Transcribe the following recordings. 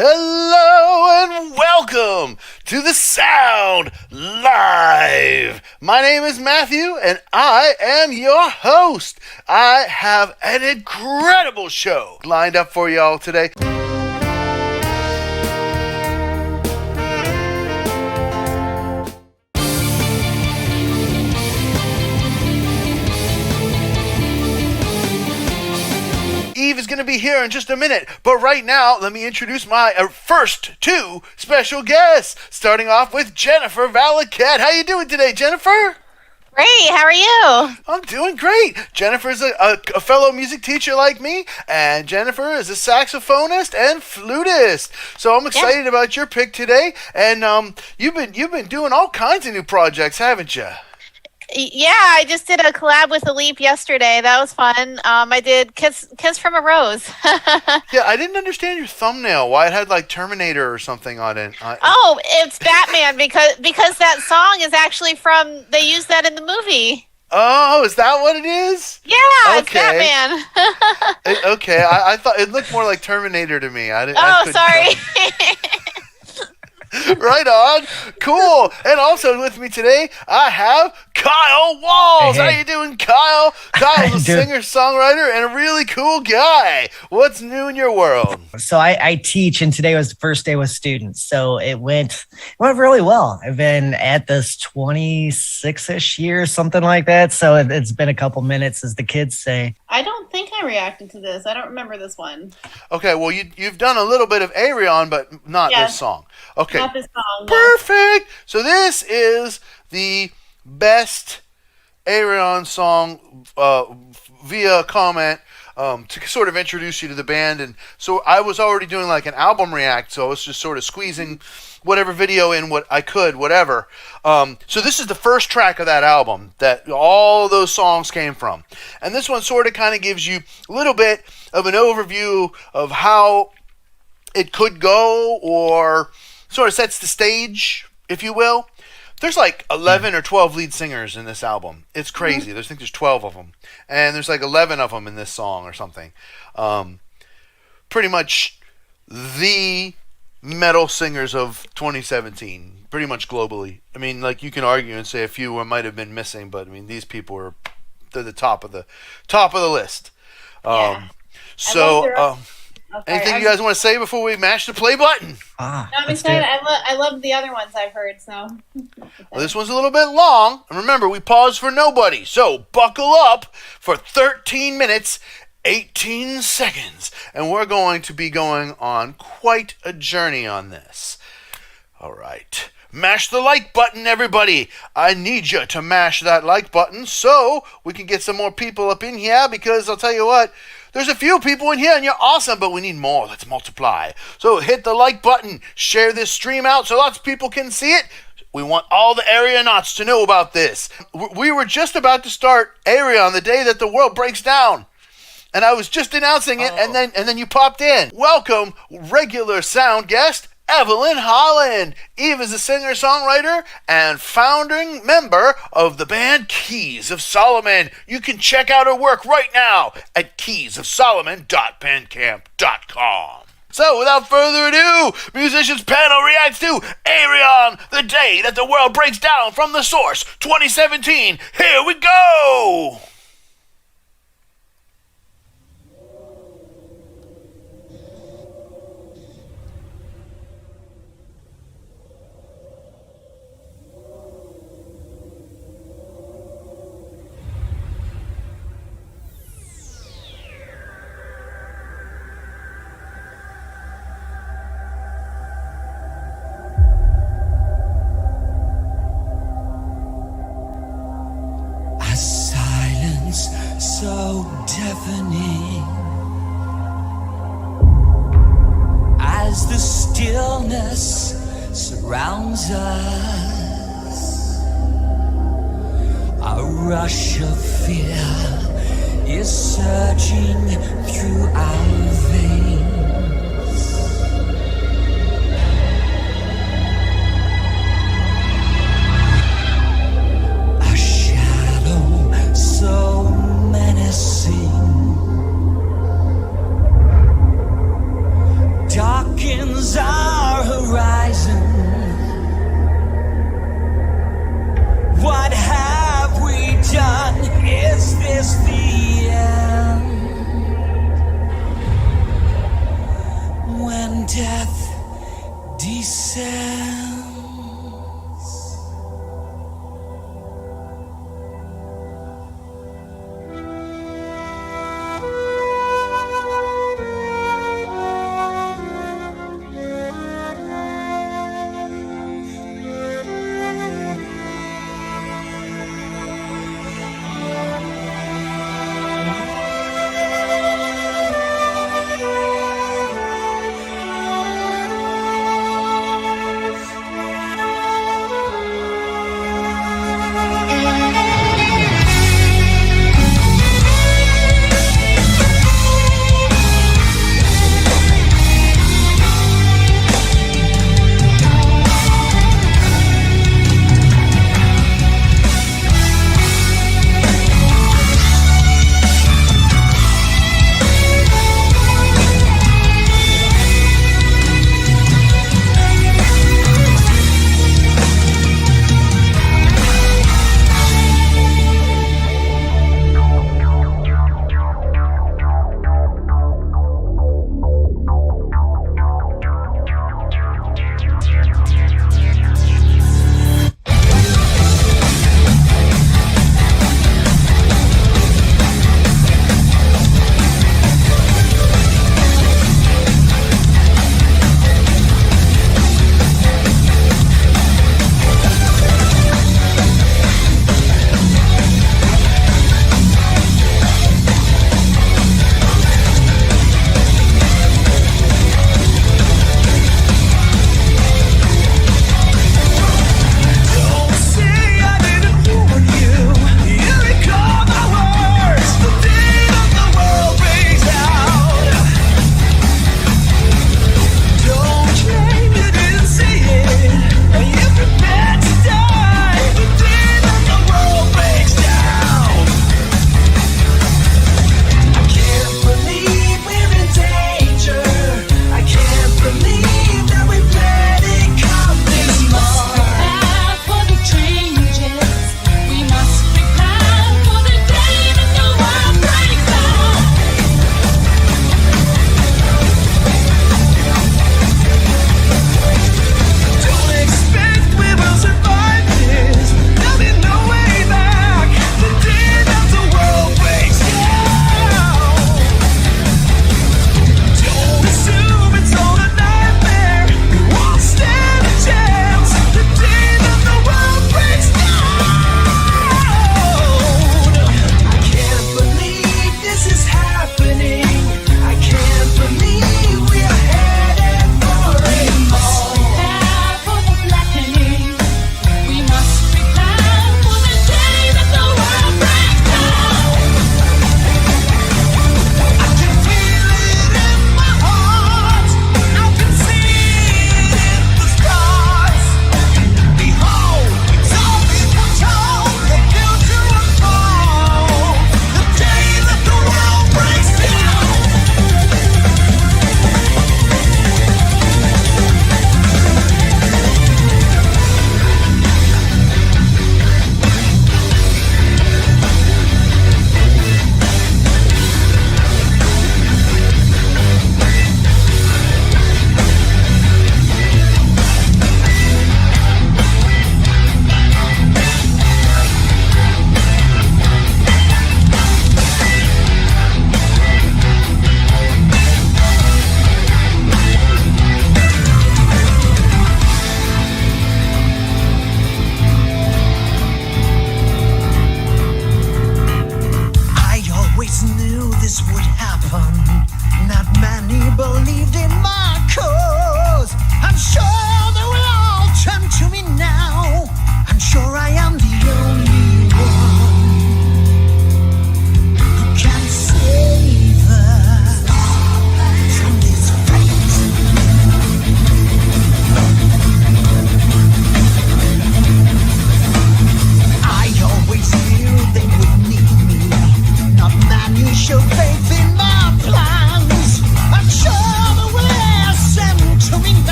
Hello and welcome to the Sound Live. My name is Matthew and I am your host. I have an incredible show lined up for y'all today. Eve is going to be here in just a minute, but right now, let me introduce my first two special guests, starting off with Jennifer Valaket. How you doing today, Jennifer? Great, how are you? I'm doing great. Jennifer's a fellow music teacher like me, and Jennifer is a saxophonist and flutist. So I'm excited about your pick today, and you've been doing all kinds of new projects, haven't you? Yeah, I just did a collab with Leap yesterday. That was fun. I did Kiss from a Rose. Yeah, I didn't understand your thumbnail. Why it had like Terminator or something on it. Oh, it's Batman because that song is actually they used that in the movie. Oh, is that what it is? Yeah, okay. It's Batman. Okay, I thought it looked more like Terminator to me. Sorry. Right on. Cool. And also with me today, I have Kyle Walls. Hey. How you doing, Kyle? Kyle's a singer-songwriter and a really cool guy. What's new in your world? So I teach, and today was the first day with students. So it went really well. I've been at this 26-ish years, something like that. So it's been a couple minutes, as the kids say. I don't think I reacted to this. I don't remember this one. Okay, well, you've done a little bit of Ayreon, but not this song. Okay. Not this song. No. Perfect. So this is the best Ayreon song via comment to sort of introduce you to the band. And so I was already doing like an album react, so I was just sort of squeezing whatever video in what I could, whatever. So this is the first track of that album that all of those songs came from. And this one sort of kind of gives you a little bit of an overview of how it could go, or sort of sets the stage, if you will. There's like 11 or 12 lead singers in this album. It's crazy. I think there's 12 of them. And there's like 11 of them in this song or something. Pretty much the metal singers of 2017. Pretty much globally. I mean, like, you can argue and say a few might have been missing, but I mean, these people they're the top of the list. Anything you guys want to say before we mash the play button? No, I'm excited. I love the other ones I've heard. So well, this one's a little bit long. And remember, we paused for nobody. So buckle up for 13 minutes, 18 seconds. And we're going to be going on quite a journey on this. All right. Mash the like button, everybody. I need you to mash that like button so we can get some more people up in here, because I'll tell you what, there's a few people in here and you're awesome, but we need more. Let's multiply. So hit the like button, share this stream out so lots of people can see it. We want all the Ayreonauts to know about this. We were just about to start Ayreon the day that the world breaks down. And I was just announcing it, and then you popped in. Welcome, regular sound guest, Evelyn Holland. Eve is a singer-songwriter and founding member of the band Keys of Solomon. You can check out her work right now at keysofsolomon.bandcamp.com. So, without further ado, Musicians Panel reacts to Ayreon, the day that the world breaks down from the source, 2017. Here we go! So deafening as the stillness surrounds us. A rush of fear is surging through our veins. A shadow so menacing darkens close our horizon. What have we done? Is this the end? When death descends.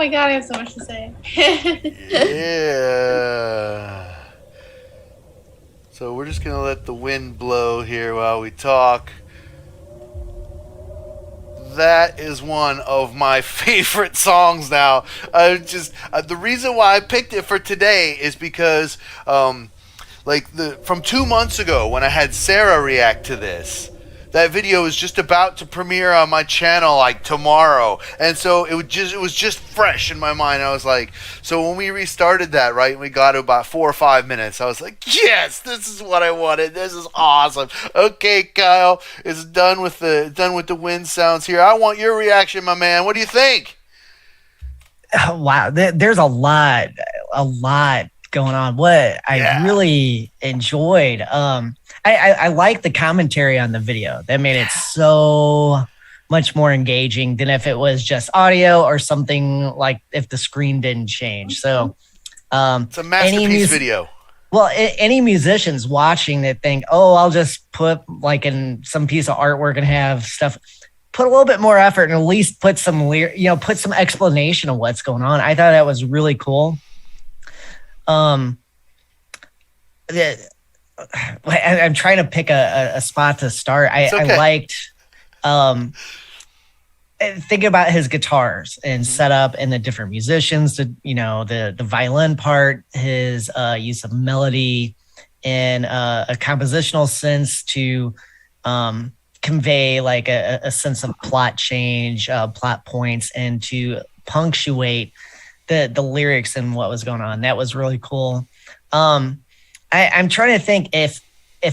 my god, I have so much to say. Yeah. So we're just gonna let the wind blow here while we talk. That is one of my favorite songs now. The reason why I picked it for today is because from 2 months ago when I had Sarah react to this. That video is just about to premiere on my channel like tomorrow, and so it was just fresh in my mind. I was like, so when we restarted that, right, and we got to about 4 or 5 minutes, I was like, yes, this is what I wanted. This is awesome. Okay, Kyle, it's done with the wind sounds here. I want your reaction, my man. What do you think? Oh, wow, there's a lot going on. What I really enjoyed. I like the commentary on the video. That made it so much more engaging than if it was just audio or something like if the screen didn't change. So it's a masterpiece video. Well, any musicians watching that think, oh, I'll just put like in some piece of artwork and have stuff, put a little bit more effort and at least put some put some explanation of what's going on. I thought that was really cool. I'm trying to pick a spot to start. I liked thinking about his guitars and setup and the different musicians, the violin part, his use of melody in a compositional sense to convey like a sense of plot change, plot points, and to punctuate the lyrics and what was going on. That was really cool. I'm trying to think if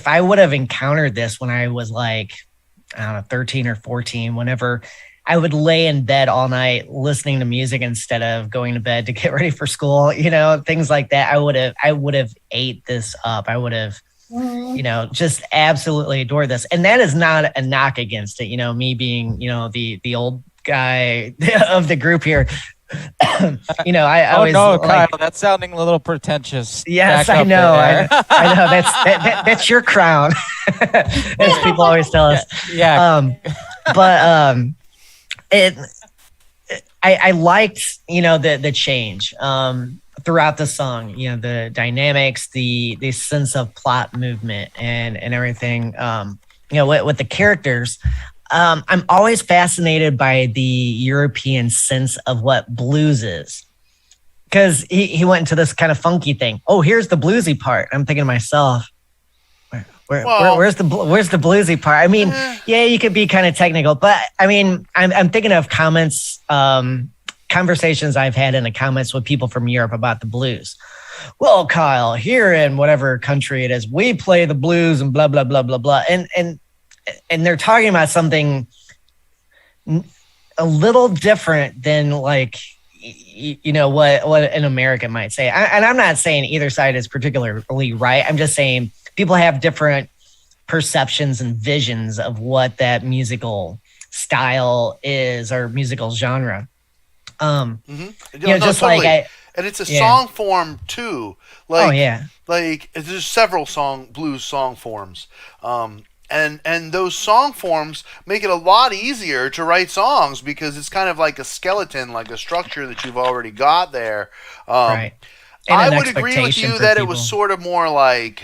I would have encountered this when I was like, I don't know, 13 or 14, whenever I would lay in bed all night listening to music instead of going to bed to get ready for school, things like that. I would have ate this up. I would have, just absolutely adored this. And that is not a knock against it. Me being, the old guy of the group here. I always Kyle, that's sounding a little pretentious. Yes, I know. I know that's your crown, as people always tell us. Yeah. I liked the change throughout the song. The dynamics, the sense of plot movement, and everything. With the characters. I'm always fascinated by the European sense of what blues is, because he went into this kind of funky thing. Oh, here's the bluesy part. I'm thinking to myself, where's the bluesy part? I mean, yeah, you could be kind of technical, but I mean, I'm thinking of conversations I've had in the comments with people from Europe about the blues. Well, Kyle, here in whatever country it is, we play the blues and blah blah blah blah blah, and they're talking about something a little different than like, what an American might say. And I'm not saying either side is particularly right. I'm just saying people have different perceptions and visions of what that musical style is or musical genre. Just totally. like and it's a song form too. Like, like there's several blues song forms. And those song forms make it a lot easier to write songs because it's kind of like a skeleton, like a structure that you've already got there. Right. I would agree with you that it was sort of more like,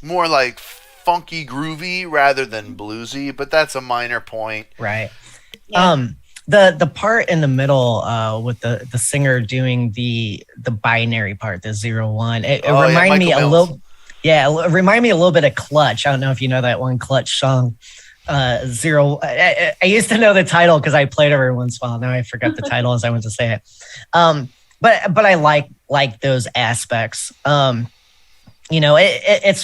more like funky groovy rather than bluesy, but that's a minor point. Right. Yeah. The part in the middle with the singer doing the binary part, the 0-1, it reminded me a little. Yeah, it reminded me a little bit of Clutch. I don't know if you know that one Clutch song, Zero. I used to know the title because I played it every once in a while. Now I forgot the title as I went to say it. But I like those aspects. It's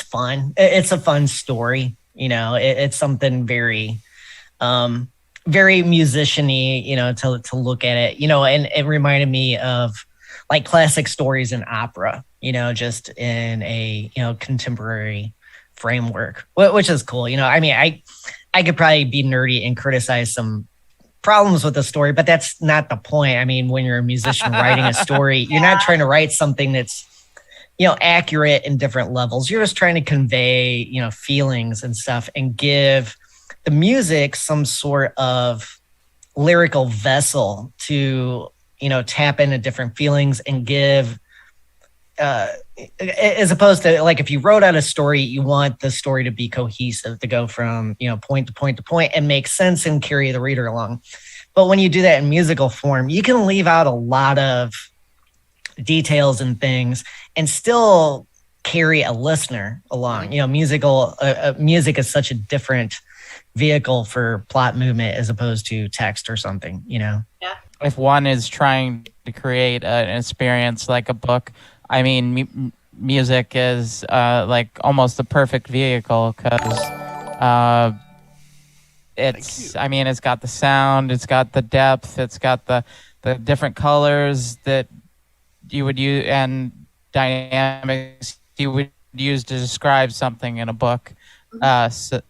fun. It's a fun story. It's something very, very musician-y, to look at it. And it reminded me of like classic stories in opera. Just in a, contemporary framework, which is cool. I mean, I could probably be nerdy and criticize some problems with the story, but that's not the point. I mean, when you're a musician writing a story, you're not trying to write something that's, accurate in different levels. You're just trying to convey, feelings and stuff and give the music some sort of lyrical vessel to, tap into different feelings and give, as opposed to like if you wrote out a story, you want the story to be cohesive, to go from, point to point to point and make sense and carry the reader along. But when you do that in musical form, you can leave out a lot of details and things and still carry a listener along. Music is such a different vehicle for plot movement as opposed to text or something, If one is trying to create an experience like a book, I mean, music is like almost the perfect vehicle because it's got the sound, it's got the depth, it's got the different colors that you would use and dynamics you would use to describe something in a book.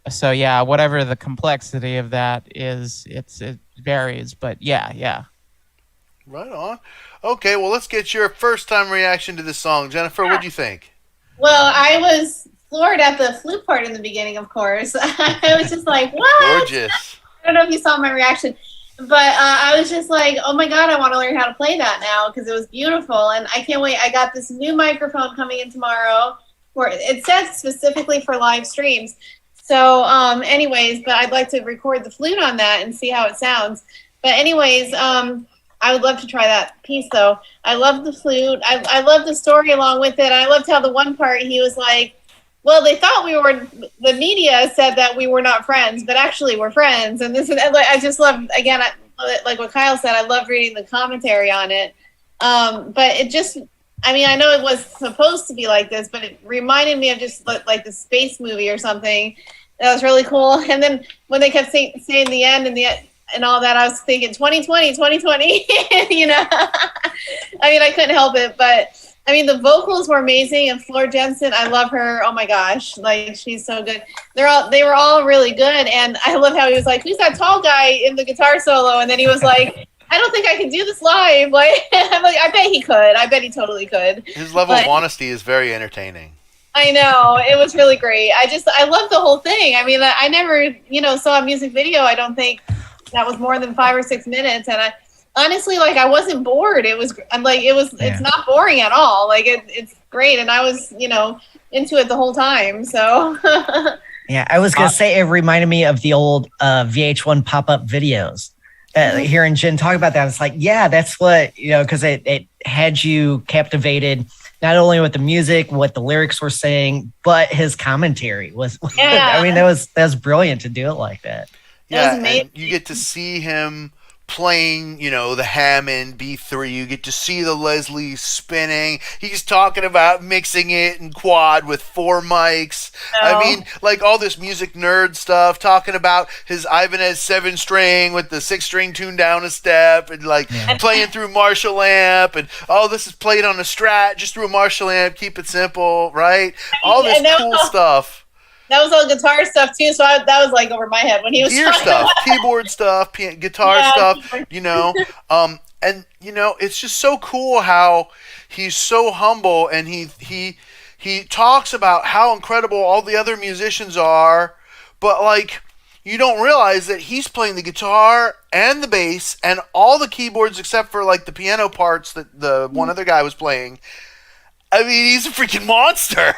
So yeah, whatever the complexity of that is, it varies. But yeah. Right on. Okay, well, let's get your first time reaction to this song. Jennifer, what do you think? Well, I was floored at the flute part in the beginning, of course. I was just like, what? Gorgeous. I don't know if you saw my reaction, but I was just like, oh my God, I want to learn how to play that now because it was beautiful. And I can't wait. I got this new microphone coming in tomorrow where it says specifically for live streams. So anyways, but I'd like to record the flute on that and see how it sounds. But anyways, I would love to try that piece though. I love the flute. I love the story along with it. I loved how the one part he was like, well, they thought the media said that we were not friends, but actually we're friends. And this is, I just love, again, like what Kyle said, I love reading the commentary on it. But it just, I know it was supposed to be like this, but it reminded me of just like the space movie or something. That was really cool. And then when they kept saying the end and all that, I was thinking 2020, I couldn't help it, but the vocals were amazing, and Floor Jensen, I love her. Oh my gosh, like she's so good. They were all really good, and I love how he was like, "Who's that tall guy in the guitar solo?" And then he was like, "I don't think I can do this live." Like, I'm like, I bet he could. I bet he totally could. His level of honesty is very entertaining. I know, it was really great. I love the whole thing. I never, saw a music video. I don't think that was more than 5 or 6 minutes, and I. Honestly, like I wasn't bored. It's not boring at all. Like it's great. And I was, into it the whole time. So yeah, I was going to say, it reminded me of the old VH1 pop-up videos. Hearing Jen talk about that, it's like, yeah, that's what, because it had you captivated not only with the music, what the lyrics were saying, but his commentary was, yeah. that was brilliant to do it like that. Yeah, and you get to see him playing, the Hammond B3. You get to see the Leslie spinning. He's talking about mixing it in quad with 4 mics. Like all this music nerd stuff, talking about his Ibanez 7-string with the 6-string tuned down a step, and playing through Marshall amp, and this is played on a Strat, just through a Marshall amp, keep it simple, right? All this cool stuff. That was all guitar stuff too, so that was like over my head when he was gear stuff, keyboard stuff, guitar stuff, keyboard. And it's just so cool how he's so humble, and he talks about how incredible all the other musicians are, but you don't realize that he's playing the guitar and the bass and all the keyboards except for the piano parts that the one other guy was playing. He's a freaking monster,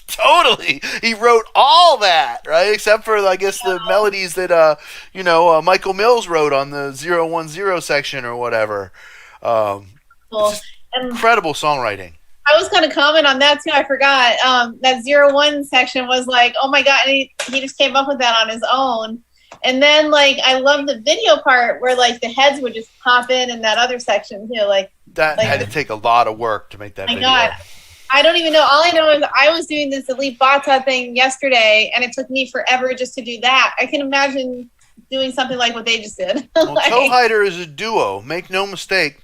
totally. He wrote all that, right? Except for, I guess, the melodies that, Michael Mills wrote on the 010 section or whatever. Cool. Incredible songwriting. I was going to comment on that, too. I forgot. That 01 section was like, oh, my God. And he just came up with that on his own. And then, I love the video part where, the heads would just pop in that other section, too. That had to take a lot of work to make that video. God. I don't even know. All I know is I was doing this Elite Bata thing yesterday, and it took me forever just to do that. I can imagine doing something like what they just did. Well, Toe Hider is a duo. Make no mistake.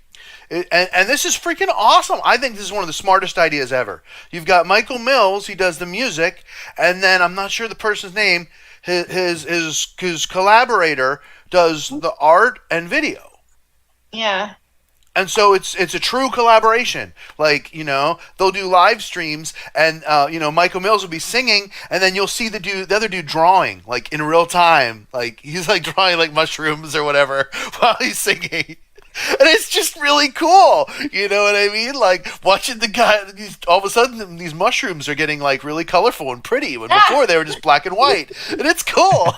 And this is freaking awesome. I think this is one of the smartest ideas ever. You've got Michael Mills. He does the music. And then I'm not sure the person's name. His collaborator does the art and video. Yeah. And so it's a true collaboration. Like, you know, they'll do live streams, and you know, Michael Mills will be singing, and then you'll see the other dude drawing, like in real time. Like he's like drawing like mushrooms or whatever while he's singing. And it's just really cool. You know what I mean? Like watching the guy, all of a sudden these mushrooms are getting like really colorful and pretty when before they were just black and white. And it's cool.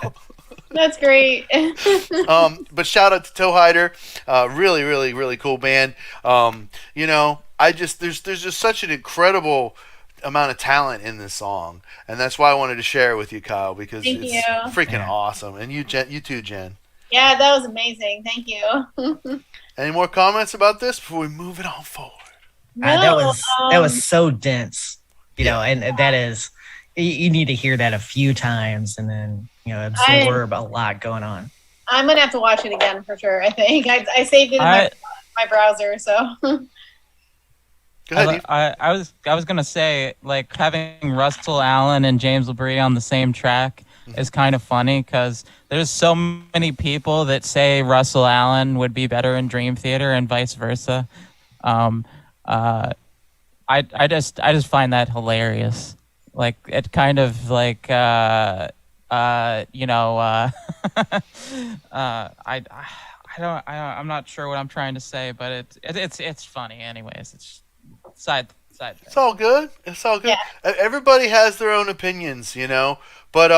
That's great. But shout out to Toe Hider, really, really, really cool band. You know, there's just such an incredible amount of talent in this song, and that's why I wanted to share it with you, Kyle, because Thank it's you. freaking awesome. And you too, Jen. Yeah, that was amazing. Thank you. Any more comments about this before we move it on forward? That was so dense, you know, and that is, you need to hear that a few times and then, you know, absorb a lot going on. I'm gonna have to watch it again for sure. I think I saved it in my browser. So Go ahead. I was gonna say, like, having Russell Allen and James LaBrie on the same track is kind of funny because there's so many people that say Russell Allen would be better in Dream Theater and vice versa. I just find that hilarious. Like, it kind of like you know, I'm not sure what I'm trying to say, but it's funny anyways. It's side thing. It's all good. It's all good. Yeah. Everybody has their own opinions, you know. But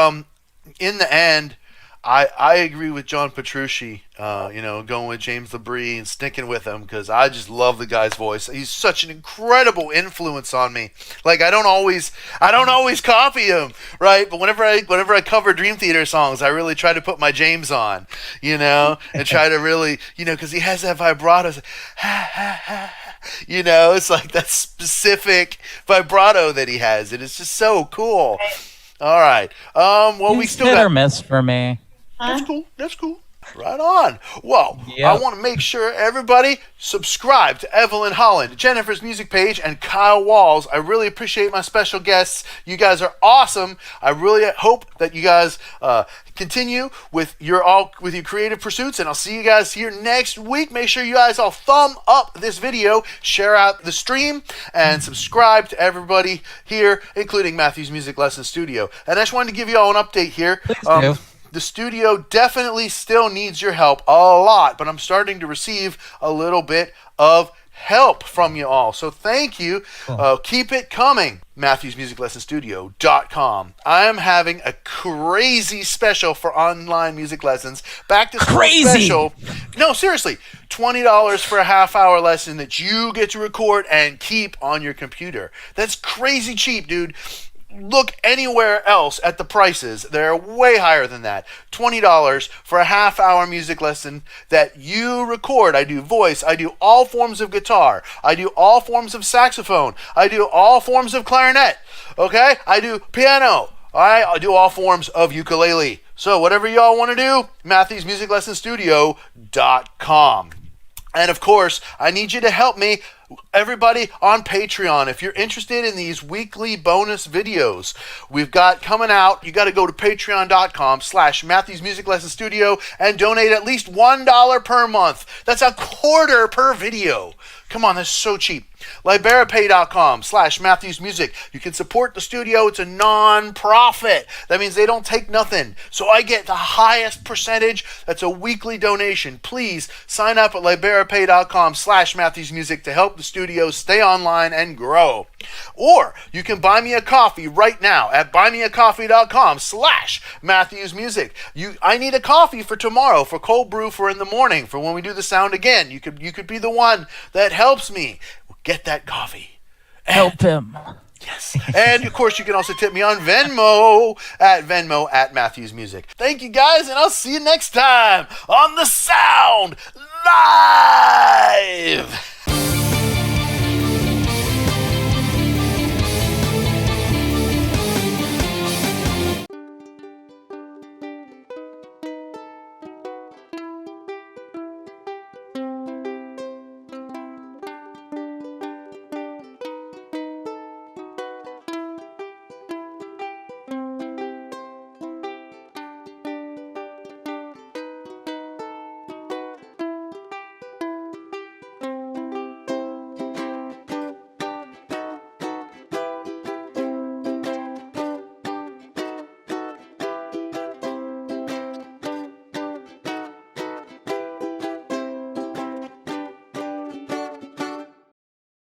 in the end, I agree with John Petrucci. You know, going with James LaBrie and sticking with him because I just love the guy's voice. He's such an incredible influence on me. Like I don't always copy him, right? But whenever I cover Dream Theater songs, I really try to put my James on, you know, and try to really, you know, because he has that vibrato. It's like, ha, ha, ha. You know, it's like that specific vibrato that he has. It is just so cool. All right. Well, we He's still hit got. or miss for me. That's cool. That's cool. Right on. Well, Yep. I want to make sure everybody subscribe to Evelyn Holland, Jennifer's music page, and Kyle Walls. I really appreciate my special guests. You guys are awesome. I really hope that you guys continue with your creative pursuits, and I'll see you guys here next week. Make sure you guys all thumb up this video, share out the stream, and subscribe to everybody here, including Matthew's Music Lesson Studio. And I just wanted to give you all an update here. Please do. The studio definitely still needs your help a lot, but I'm starting to receive a little bit of help from you all. So thank you. Cool. Keep it coming. MatthewsMusicLessonStudio.com. I am having a crazy special for online music lessons. Back to school special. No, seriously. $20 for a half-hour lesson that you get to record and keep on your computer. That's crazy cheap, dude. Look anywhere else at the prices. They're way higher than that. $20 for a half-hour music lesson that you record. I do voice. I do all forms of guitar. I do all forms of saxophone. I do all forms of clarinet. Okay? I do piano. All right? I do all forms of ukulele. So whatever y'all want to do, MatthewsMusicLessonStudio.com. And of course, I need you to help me, everybody on Patreon. If you're interested in these weekly bonus videos we've got coming out, you got to go to patreon.com/Matthew's Music Lesson Studio and donate at least $1 per month. That's a quarter per video. Come on, that's so cheap. LiberaPay.com/Matthews Music. You can support the studio. It's a non-profit. That means they don't take nothing. So I get the highest percentage. That's a weekly donation. Please sign up at LiberaPay.com/Matthews Music to help the studio stay online and grow. Or you can buy me a coffee right now at buymeacoffee.com/Matthews Music. I need a coffee for tomorrow, for cold brew, for in the morning, for when we do the sound again. You could be the one that helps me get that coffee. Help him. Yes. And of course, you can also tip me on Venmo at Matthews Music. Thank you guys, and I'll see you next time on The Sound Live.